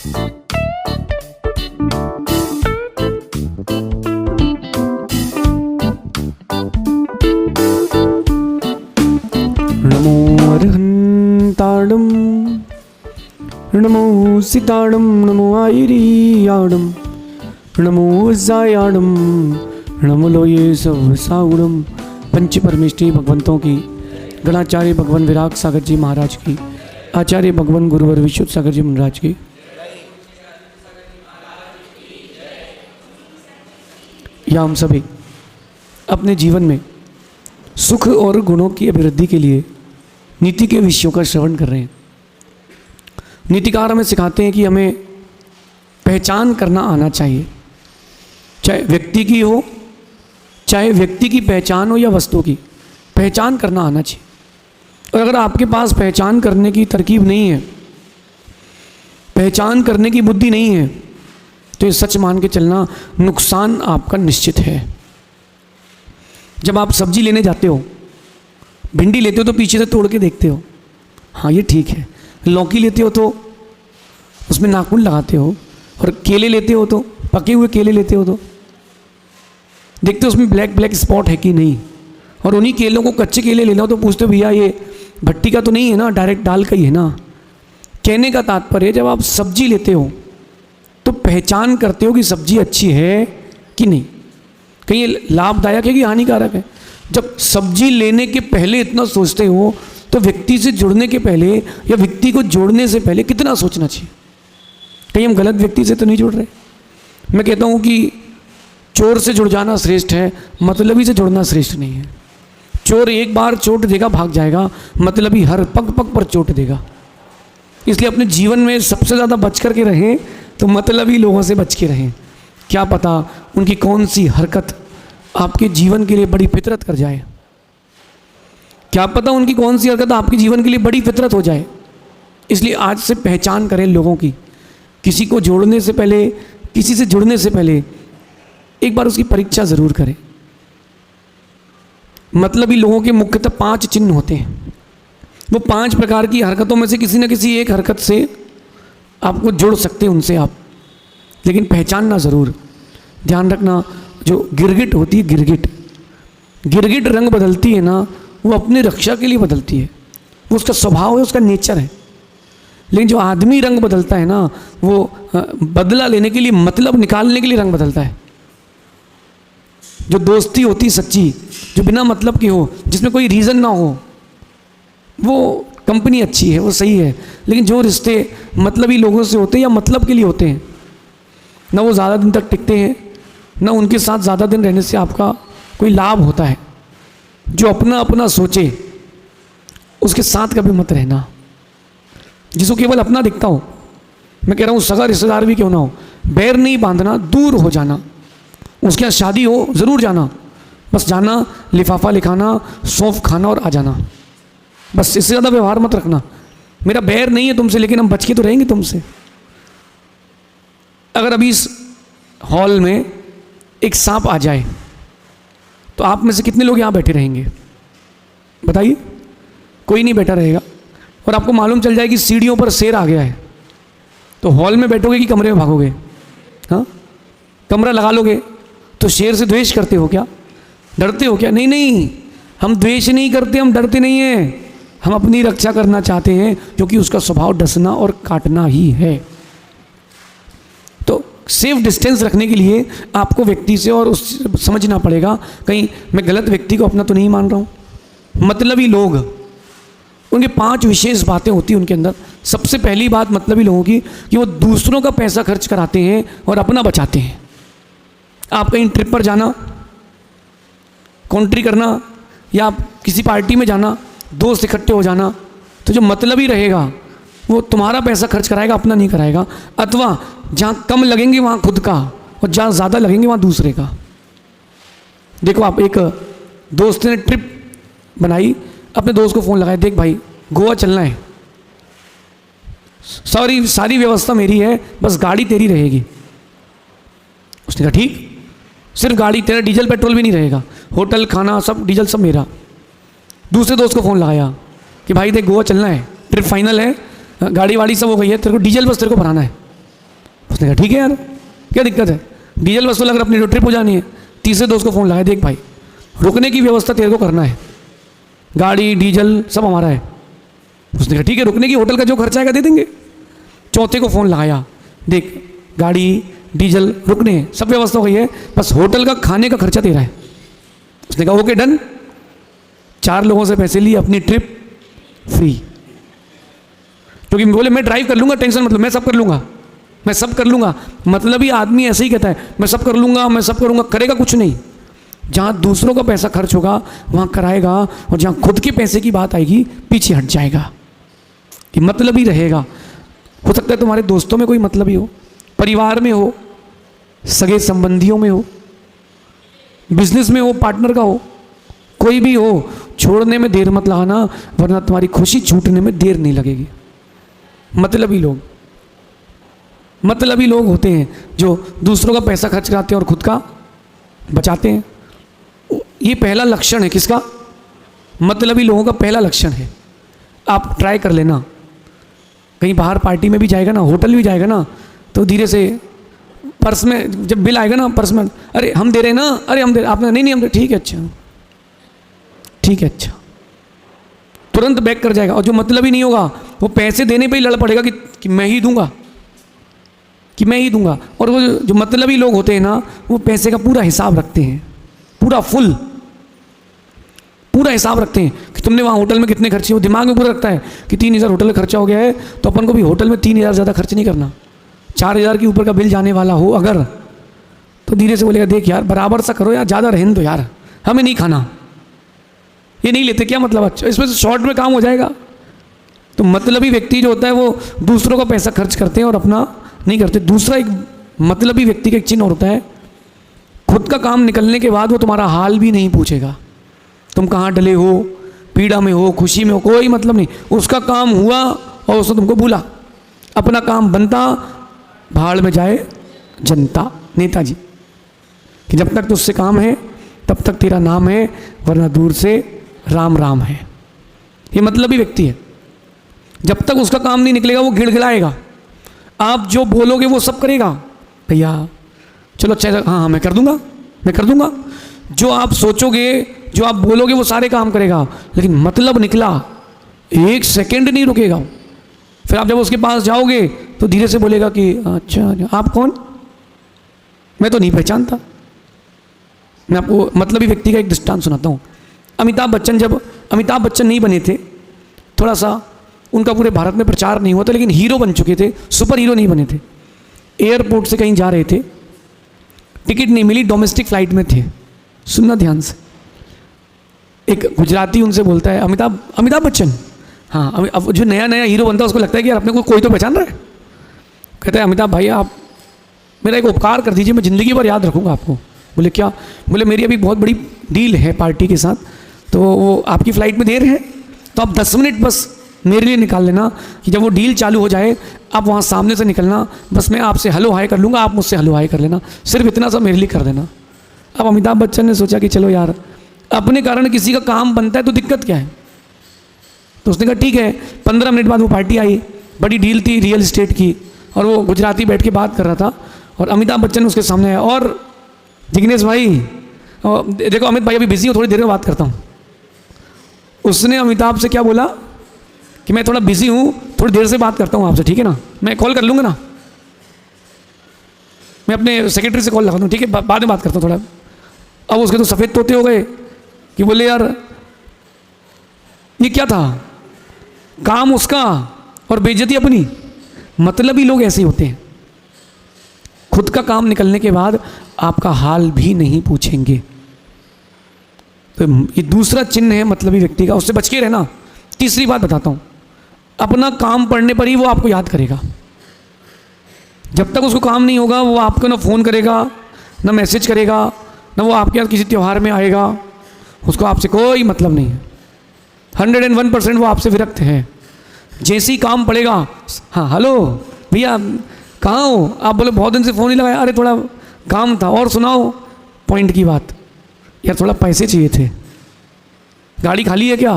नमो अरहंताणं नमो सीताणं नमो आयरियाणं नमो जायाणं नमो लोये सवसाउणं। पंच परमेष्ठी भगवंतों की, गणाचार्य भगवान विराग सागर जी महाराज की, आचार्य भगवान गुरुवर विशुद्ध सागर जी महाराज की, या हम सभी अपने जीवन में सुख और गुणों की अभिवृद्धि के लिए नीति के विषयों का श्रवण कर रहे हैं। नीतिकार हमें सिखाते हैं कि हमें पहचान करना आना चाहिए, चाहे व्यक्ति की हो, चाहे व्यक्ति की पहचान हो या वस्तु की, पहचान करना आना चाहिए। और अगर आपके पास पहचान करने की तरकीब नहीं है, पहचान करने की बुद्धि नहीं है, तो ये सच मान के चलना नुकसान आपका निश्चित है। जब आप सब्जी लेने जाते हो, भिंडी लेते हो तो पीछे से तोड़ के देखते हो, हाँ ये ठीक है। लौकी लेते हो तो उसमें नाखून लगाते हो, और केले लेते हो तो, पके हुए केले लेते हो तो देखते हो उसमें ब्लैक ब्लैक स्पॉट है कि नहीं। और उन्हीं केलों को, कच्चे केले लेना हो तो पूछते हो भैया ये भट्टी का तो नहीं है ना, डायरेक्ट दाल का ही है ना। कहने का तात्पर्य, जब आप सब्जी लेते हो तो पहचान करते हो कि सब्जी अच्छी है कि नहीं, कहीं ये लाभदायक है कि हानिकारक है। जब सब्जी लेने के पहले इतना सोचते हो तो व्यक्ति से जुड़ने के पहले या व्यक्ति को जोड़ने से पहले कितना सोचना चाहिए। कहीं हम गलत व्यक्ति से तो नहीं जुड़ रहे। मैं कहता हूँ कि चोर से जुड़ जाना श्रेष्ठ है, मतलबी से जुड़ना श्रेष्ठ नहीं है। चोर एक बार चोट देगा भाग जाएगा, मतलबी हर पग पग पर चोट देगा। इसलिए अपने जीवन में सबसे ज़्यादा बच कर के रहें तो मतलबी लोगों से बच के रहें। क्या पता उनकी कौन सी हरकत आपके जीवन के लिए बड़ी फितरत कर जाए, क्या पता उनकी कौन सी हरकत आपके जीवन के लिए बड़ी फितरत हो जाए। इसलिए आज से पहचान करें लोगों की। किसी को जोड़ने से पहले, किसी से जुड़ने से पहले एक बार उसकी परीक्षा ज़रूर करें। मतलबी लोगों के मुख्यतः 5 चिन्ह होते हैं। वो 5 प्रकार की हरकतों में से किसी न किसी एक हरकत से आपको जोड़ सकते हैं उनसे आप, लेकिन पहचानना ज़रूर। ध्यान रखना, जो गिरगिट होती है, गिरगिट रंग बदलती है ना, वो अपनी रक्षा के लिए बदलती है, वो उसका स्वभाव है, उसका नेचर है। लेकिन जो आदमी रंग बदलता है ना, वो बदला लेने के लिए, मतलब निकालने के लिए रंग बदलता है। जो दोस्ती होती सच्ची, जो बिना मतलब की हो, जिसमें कोई रीज़न ना हो, वो कंपनी अच्छी है, वो सही है। लेकिन जो रिश्ते मतलबी लोगों से होते हैं या मतलब के लिए होते हैं ना, वो ज़्यादा दिन तक टिकते हैं, ना उनके साथ ज़्यादा दिन रहने से आपका कोई लाभ होता है। जो अपना अपना सोचे उसके साथ कभी मत रहना। जिसको केवल अपना दिखता हो, मैं कह रहा हूँ सगा रिश्तेदार भी क्यों ना हो, बैर नहीं बांधना, दूर हो जाना। उसके यहाँ शादी हो ज़रूर जाना, बस जाना, लिफाफा लिखाना, सौंफ खाना और आ जाना, बस। इससे ज़्यादा व्यवहार मत रखना। मेरा बैर नहीं है तुमसे, लेकिन हम बच के तो रहेंगे तुमसे। अगर अभी इस हॉल में एक सांप आ जाए तो आप में से कितने लोग यहाँ बैठे रहेंगे? बताइए। कोई नहीं बैठा रहेगा। और आपको मालूम चल जाए कि सीढ़ियों पर शेर आ गया है, तो हॉल में बैठोगे कि कमरे में भागोगे? हाँ, कमरा लगा लोगे। तो शेर से द्वेष करते हो क्या? डरते हो क्या? नहीं नहीं, हम द्वेष नहीं करते, हम डरते नहीं हैं, हम अपनी रक्षा करना चाहते हैं, क्योंकि उसका स्वभाव डसना और काटना ही है। तो सेफ डिस्टेंस रखने के लिए आपको व्यक्ति से और उस समझना पड़ेगा, कहीं मैं गलत व्यक्ति को अपना तो नहीं मान रहा हूँ। मतलबी लोग, उनके 5 विशेष बातें होती हैं उनके अंदर। सबसे पहली बात मतलबी लोगों की कि वो दूसरों का पैसा खर्च कराते हैं और अपना बचाते हैं। आप कहीं ट्रिप पर जाना, कॉन्ट्री करना, या आप किसी पार्टी में जाना, दोस्त इकट्ठे हो जाना, तो जो मतलबी रहेगा वो तुम्हारा पैसा खर्च कराएगा, अपना नहीं कराएगा। अथवा जहाँ कम लगेंगे वहाँ खुद का, और जहाँ ज़्यादा लगेंगे वहाँ दूसरे का। देखो, आप एक दोस्त ने ट्रिप बनाई, अपने दोस्त को फ़ोन लगाया, देख भाई गोवा चलना है, सारी व्यवस्था मेरी है, बस गाड़ी तेरी रहेगी। उसने कहा ठीक, सिर्फ गाड़ी, तेरा डीजल पेट्रोल भी नहीं रहेगा, होटल खाना सब डीजल सब मेरा। दूसरे दोस्त को फ़ोन लगाया कि भाई देख गोवा चलना है, ट्रिप फाइनल है, गाड़ी वाड़ी सब हो गई है, तेरे को डीजल बस तेरे को भराना है। उसने कहा ठीक है यार, क्या दिक्कत है, डीजल वसूल, अगर अपनी ट्रिप हो जानी है। तीसरे दोस्त को फ़ोन लगाया, देख भाई रुकने की व्यवस्था तेरे को करना है, गाड़ी डीजल सब हमारा है। उसने कहा ठीक है, रुकने की होटल का जो खर्चा आएगा दे देंगे। चौथे को फ़ोन लगाया, देख गाड़ी डीजल रुकने सब व्यवस्था हो गई है, बस होटल का खाने का खर्चा तेरा है। उसने कहा ओके डन। 4 लोगों से पैसे लिए, अपनी ट्रिप फ्री, क्योंकि बोले मैं ड्राइव कर लूँगा, टेंशन मतलब, मैं सब कर लूँगा, मैं सब कर लूँगा। मतलब ही आदमी ऐसे ही कहता है, मैं सब कर लूँगा, मैं सब करूँगा, करेगा कुछ नहीं। जहाँ दूसरों का पैसा खर्च होगा वहाँ कराएगा, और जहाँ खुद के पैसे की बात आएगी पीछे हट जाएगा। ये मतलब ही रहेगा। हो सकता है तुम्हारे दोस्तों में कोई मतलब ही हो, परिवार में हो, सगे संबंधियों में हो, बिजनेस में हो, पार्टनर का हो, कोई भी हो, छोड़ने में देर मत लगाना, वरना तुम्हारी खुशी छूटने में देर नहीं लगेगी। मतलबी लोग होते हैं जो दूसरों का पैसा खर्च कराते हैं और खुद का बचाते हैं। ये पहला लक्षण है किसका? मतलबी लोगों का पहला लक्षण है। आप ट्राई कर लेना, कहीं बाहर पार्टी में भी जाएगा ना, होटल भी जाएगा ना, तो धीरे से पर्स में जब बिल आएगा ना, पर्स में अरे हम दे रहे हैं ना, अरे हम दे, आपने नहीं हम दे, ठीक है अच्छा, ठीक है अच्छा, तुरंत बैक कर जाएगा। और जो मतलबी नहीं होगा वो पैसे देने पे ही लड़ पड़ेगा कि मैं ही दूंगा, कि मैं ही दूंगा। और वो जो मतलबी लोग होते हैं ना, वो पैसे का पूरा हिसाब रखते हैं, पूरा हिसाब रखते हैं कि तुमने वहाँ होटल में कितने खर्चे, वो दिमाग में पूरा रखता है कि 3000 होटल में खर्चा हो गया है, तो अपन को भी होटल में 3000 ज़्यादा खर्च नहीं करना। 4000 के ऊपर का बिल जाने वाला हो अगर, तो धीरे से बोलेगा देख यार बराबर सा करो यार, ज़्यादा रहने दो यार, हमें नहीं खाना, ये नहीं लेते क्या मतलब, अच्छा इसमें से शॉर्ट में काम हो जाएगा। तो मतलबी व्यक्ति जो होता है वो दूसरों का पैसा खर्च करते हैं और अपना नहीं करते। दूसरा एक मतलबी व्यक्ति का एक चिन्ह होता है, खुद का काम निकलने के बाद वो तुम्हारा हाल भी नहीं पूछेगा, तुम कहाँ डले हो, पीड़ा में हो, खुशी में हो, कोई मतलब नहीं। उसका काम हुआ और उसने तुमको भूला, अपना काम बनता, भाड़ में जाए जनता। नेताजी कि जब तक तुझसे काम है तब तक तेरा नाम है, वरना दूर से राम राम है। ये मतलबी व्यक्ति है, जब तक उसका काम नहीं निकलेगा वो गिड़गिड़ाएगा, आप जो बोलोगे वो सब करेगा। भैया चलो अच्छा, हाँ मैं कर दूंगा, जो आप सोचोगे, जो आप बोलोगे वो सारे काम करेगा, लेकिन मतलब निकला 1 सेकंड नहीं रुकेगा। फिर आप जब उसके पास जाओगे तो धीरे से बोलेगा कि अच्छा आप कौन, मैं तो नहीं पहचानता। मैं आपको मतलबी व्यक्ति का एक दृष्टांत सुनाता हूँ। अमिताभ बच्चन नहीं बने थे, थोड़ा सा उनका पूरे भारत में प्रचार नहीं हुआ था, लेकिन हीरो बन चुके थे, सुपर हीरो नहीं बने थे। एयरपोर्ट से कहीं जा रहे थे, टिकट नहीं मिली, डोमेस्टिक फ्लाइट में थे। सुनना ध्यान से, एक गुजराती उनसे बोलता है अमिताभ बच्चन, हाँ अब जो नया हीरो बनता है उसको लगता है कि यार अपने को कोई तो पहचान रहा है। कहता है अमिताभ भाई आप मेरा एक उपकार कर दीजिए, मैं ज़िंदगी भर याद रखूँगा आपको। बोले क्या? बोले मेरी अभी बहुत बड़ी डील है पार्टी के साथ, तो वो आपकी फ़्लाइट में देर है, तो आप 10 मिनट बस मेरे लिए निकाल लेना, कि जब वो डील चालू हो जाए आप वहाँ सामने से निकलना, बस मैं आपसे हेलो हाय कर लूँगा, आप मुझसे हेलो हाय कर लेना, सिर्फ इतना सा मेरे लिए कर देना। अब अमिताभ बच्चन ने सोचा कि चलो यार अपने कारण किसी का काम बनता है तो दिक्कत क्या है, तो उसने कहा ठीक है। 15 मिनट बाद वो पार्टी आई, बड़ी डील थी रियल इस्टेट की, और वो गुजराती बैठ के बात कर रहा था, और अमिताभ बच्चन उसके सामने आया, और जिग्नेश भाई देखो अमित भाई अभी बिजी हो, थोड़ी देर में बात करता हूँ। उसने अमिताभ से क्या बोला कि मैं थोड़ा बिजी हूँ, थोड़ी देर से बात करता हूँ आपसे, ठीक है ना, मैं कॉल कर लूँगा ना, मैं अपने सेक्रेटरी से कॉल लगा दूँ, ठीक है बाद में बात करता हूँ थोड़ा। अब उसके तो सफ़ेद तोते हो गए कि बोले यार ये क्या था, काम उसका और बेइज्जती अपनी। मतलबी लोग ऐसे ही होते हैं, खुद का काम निकलने के बाद आपका हाल भी नहीं पूछेंगे। तो ये दूसरा चिन्ह है मतलबी व्यक्ति का, उससे बच के रहना। तीसरी बात बताता हूँ, अपना काम पड़ने पर ही वो आपको याद करेगा। जब तक उसको काम नहीं होगा वो आपको ना फ़ोन करेगा, ना मैसेज करेगा, ना वो आपके यहाँ किसी त्यौहार में आएगा, उसको आपसे कोई मतलब नहीं है। 101% वो आपसे विरक्त है। जैसे ही काम पड़ेगा, हाँ हेलो भैया कहाँ हो आप, बोले बहुत दिन से फ़ोन नहीं लगाया, अरे थोड़ा काम था, और सुनाओ पॉइंट की बात, यार थोड़ा पैसे चाहिए थे, गाड़ी खाली है क्या,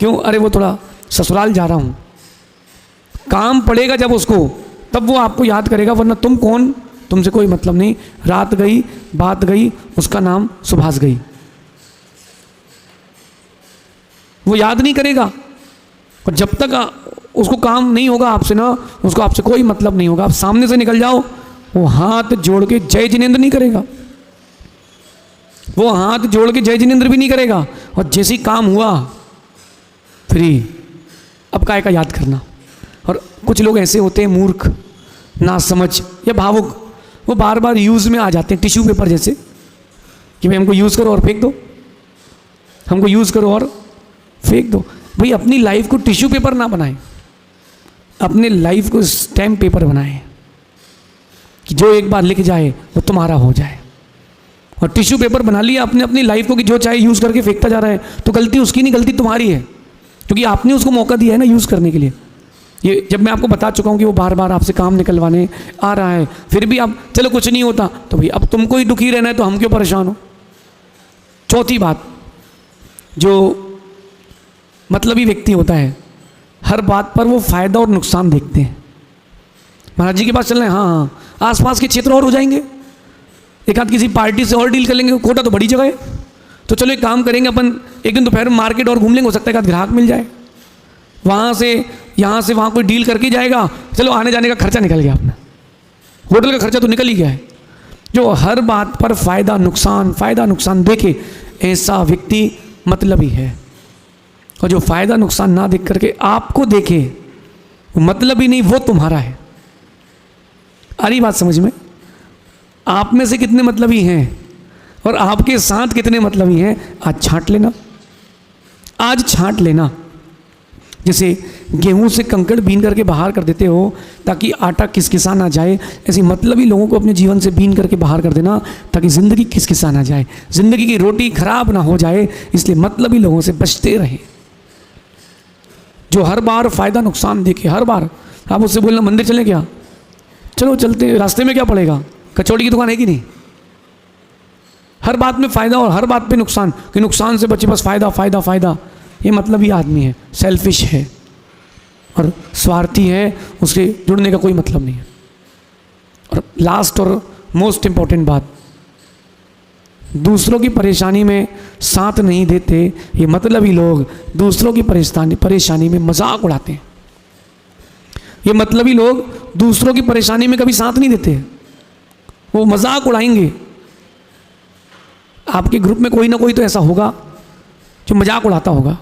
क्यों, अरे वो थोड़ा ससुराल जा रहा हूँ। काम पड़ेगा जब उसको तब वो आपको याद करेगा, वरना तुम कौन, तुमसे कोई मतलब नहीं। रात गई, बात गई, उसका नाम सुभाष गई। वो याद नहीं करेगा, और जब तक उसको काम नहीं होगा आपसे ना, उसको आपसे कोई मतलब नहीं होगा। आप सामने से निकल जाओ, वो हाथ जोड़ के जय जिनेंद्र नहीं करेगा, वो हाथ जोड़ के जय जिनेंद्र भी नहीं करेगा। और जैसे ही काम हुआ फ्री, अब काय का याद करना। और कुछ लोग ऐसे होते हैं मूर्ख, ना समझ या भावुक, वो बार बार यूज़ में आ जाते हैं, टिश्यू पेपर जैसे, कि भाई हमको यूज़ करो और फेंक दो, हमको यूज़ करो और फेंक दो। भाई अपनी लाइफ को टिश्यू पेपर ना बनाएं, अपने लाइफ को स्टैम्प पेपर बनाएं, कि जो एक बार लिख जाए वो तुम्हारा हो जाए। और टिश्यू पेपर बना लिया आपने अपनी लाइफ को, कि जो चाहे यूज़ करके फेंकता जा रहा है, तो गलती उसकी नहीं, गलती तुम्हारी है, क्योंकि आपने उसको मौका दिया है ना यूज़ करने के लिए। ये जब मैं आपको बता चुका हूँ कि वो बार बार आपसे काम निकलवाने आ रहा है, फिर भी आप चलो कुछ नहीं होता, तो भाई अब तुमको ही दुखी रहना है, तो हम क्यों परेशान हो। चौथी बात, जो मतलबी व्यक्ति होता है, हर बात पर वो फ़ायदा और नुकसान देखते हैं। महाराज जी के पास चल रहे हैं, हाँ हाँ, आसपास के क्षेत्र और हो जाएंगे, एक आध किसी पार्टी से और डील कर लेंगे, कोटा तो बड़ी जगह है, तो चलो एक काम करेंगे अपन, एक दिन दोपहर में मार्केट और घूम लेंगे, हो सकता है एक आध ग्राहक मिल जाए, वहाँ से यहाँ से वहाँ कोई डील करके जाएगा, चलो आने जाने का खर्चा निकल गया अपना, होटल का खर्चा तो निकल ही गया है। जो हर बात पर फ़ायदा नुकसान देखे, ऐसा व्यक्ति मतलबी है। और जो फ़ायदा नुकसान ना देख करके आपको देखे, वो मतलबी नहीं, वो तुम्हारा है। आ रही बात समझ में? आप में से कितने मतलबी हैं और आपके साथ कितने मतलबी हैं, आज छांट लेना, आज छांट लेना। जैसे गेहूं से कंकड़ बीन करके बाहर कर देते हो ताकि आटा किसकिसा ना जाए, ऐसी मतलबी लोगों को अपने जीवन से बीन करके बाहर कर देना ताकि ज़िंदगी किसकिसा ना जाए, ज़िंदगी की रोटी खराब ना हो जाए। इसलिए मतलबी लोगों से बचते रहें। जो हर बार फ़ायदा नुकसान देखे, हर बार आप उससे बोलना मंदिर चलें क्या, चलो चलते, रास्ते में क्या पड़ेगा, कचौड़ी की दुकान है कि नहीं। हर बात में फ़ायदा और हर बात पे नुकसान, कि नुकसान से बचे बस फ़ायदा। ये मतलबी आदमी है, सेल्फिश है और स्वार्थी है, उसके जुड़ने का कोई मतलब नहीं है। और लास्ट और मोस्ट इम्पॉर्टेंट बात, दूसरों की परेशानी में साथ नहीं देते। ये मतलबी लोग दूसरों की परेशानी में मजाक उड़ाते हैं। ये मतलबी लोग दूसरों की परेशानी में कभी साथ नहीं देते, वो मजाक उड़ाएंगे। आपके ग्रुप में कोई ना कोई तो ऐसा होगा जो मजाक उड़ाता होगा,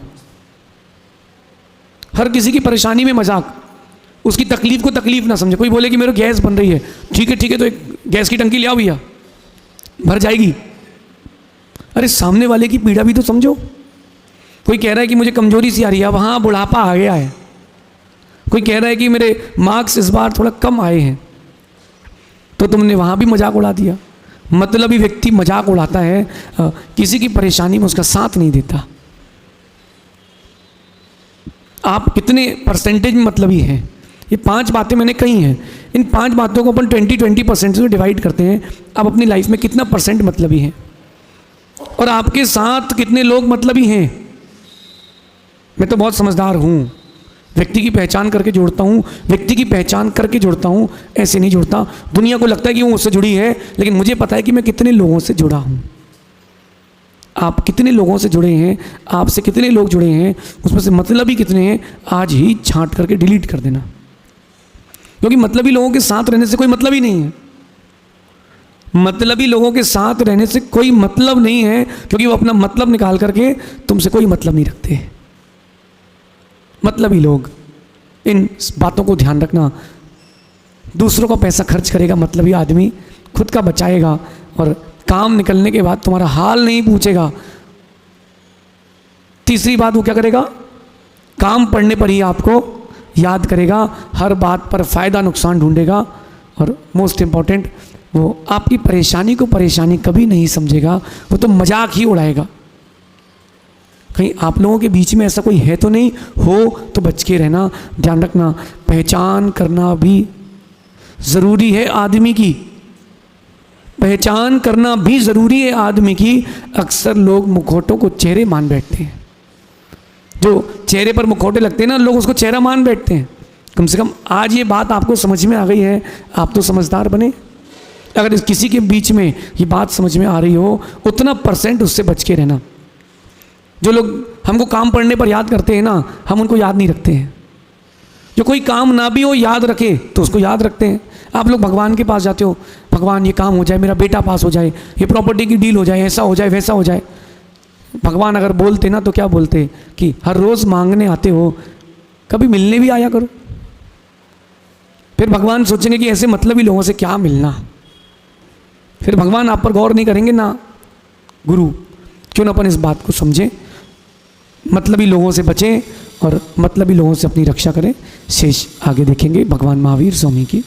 हर किसी की परेशानी में मजाक, उसकी तकलीफ को तकलीफ ना समझे। कोई बोले कि मेरे गैस बन रही है, ठीक है तो एक गैस की टंकी ले आओ भैया, भर जाएगी। अरे सामने वाले की पीड़ा भी तो समझो। कोई कह रहा है कि मुझे कमजोरी सी आ रही है, अब हाँ बुढ़ापा आ गया है। कोई कह रहा है कि मेरे मार्क्स इस बार थोड़ा कम आए हैं, तो तुमने वहाँ भी मजाक उड़ा दिया। मतलबी व्यक्ति मजाक उड़ाता है, किसी की परेशानी में उसका साथ नहीं देता। आप कितने परसेंटेज में मतलबी हैं, ये 5 बातें मैंने कही हैं। इन 5 बातों को अपन 20% से डिवाइड करते हैं। आप अपनी लाइफ में कितना % मतलबी हैं और आपके साथ कितने लोग मतलबी हैं। मैं तो बहुत समझदार हूँ, व्यक्ति की पहचान करके जोड़ता हूँ, व्यक्ति की पहचान करके जोड़ता हूँ, ऐसे नहीं जोड़ता। दुनिया को लगता है कि वो मुझसे जुड़ी है, लेकिन मुझे पता है कि मैं कितने लोगों से जुड़ा हूँ। आप कितने लोगों से जुड़े हैं, आपसे कितने लोग जुड़े हैं, उसमें से मतलबी कितने हैं, आज ही छांट करके डिलीट कर देना। क्योंकि मतलबी लोगों के साथ रहने से कोई मतलब ही नहीं है। मतलबी लोगों के साथ रहने से कोई मतलब नहीं है, क्योंकि वो अपना मतलब निकाल करके तुमसे कोई मतलब नहीं रखते। मतलबी लोग, इन बातों को ध्यान रखना। दूसरों का पैसा खर्च करेगा मतलबी आदमी, खुद का बचाएगा और काम निकलने के बाद तुम्हारा हाल नहीं पूछेगा। तीसरी बात, वो क्या करेगा, काम पड़ने पर ही आपको याद करेगा, हर बात पर फ़ायदा नुकसान ढूंढेगा। और मोस्ट इम्पॉर्टेंट, वो आपकी परेशानी को परेशानी कभी नहीं समझेगा, वो तो मजाक ही उड़ाएगा। कहीं आप लोगों के बीच में ऐसा कोई है तो नहीं, हो तो बच के रहना। ध्यान रखना, पहचान करना भी ज़रूरी है आदमी की, पहचान करना भी ज़रूरी है आदमी की। अक्सर लोग मुखौटों को चेहरे मान बैठते हैं। जो चेहरे पर मुखौटे लगते हैं ना, लोग उसको चेहरा मान बैठते हैं। कम से कम आज ये बात आपको समझ में आ गई है, आप तो समझदार बने। अगर इस किसी के बीच में ये बात समझ में आ रही हो, उतना % उससे बच के रहना। जो लोग हमको काम पड़ने पर याद करते हैं ना, हम उनको याद नहीं रखते हैं। जो कोई काम ना भी हो याद रखे तो उसको याद रखते हैं। आप लोग भगवान के पास जाते हो, भगवान ये काम हो जाए, मेरा बेटा पास हो जाए, ये प्रॉपर्टी की डील हो जाए, ऐसा हो जाए, वैसा हो जाए। भगवान अगर बोलते ना तो क्या बोलते कि हर रोज़ मांगने आते हो, कभी मिलने भी आया करो। फिर भगवान सोचेंगे कि ऐसे मतलबी लोगों से क्या मिलना। फिर भगवान आप पर गौर नहीं करेंगे ना गुरु। क्यों ना अपन इस बात को समझें, मतलबी लोगों से बचें और मतलबी लोगों से अपनी रक्षा करें। शेष आगे देखेंगे। भगवान महावीर स्वामी की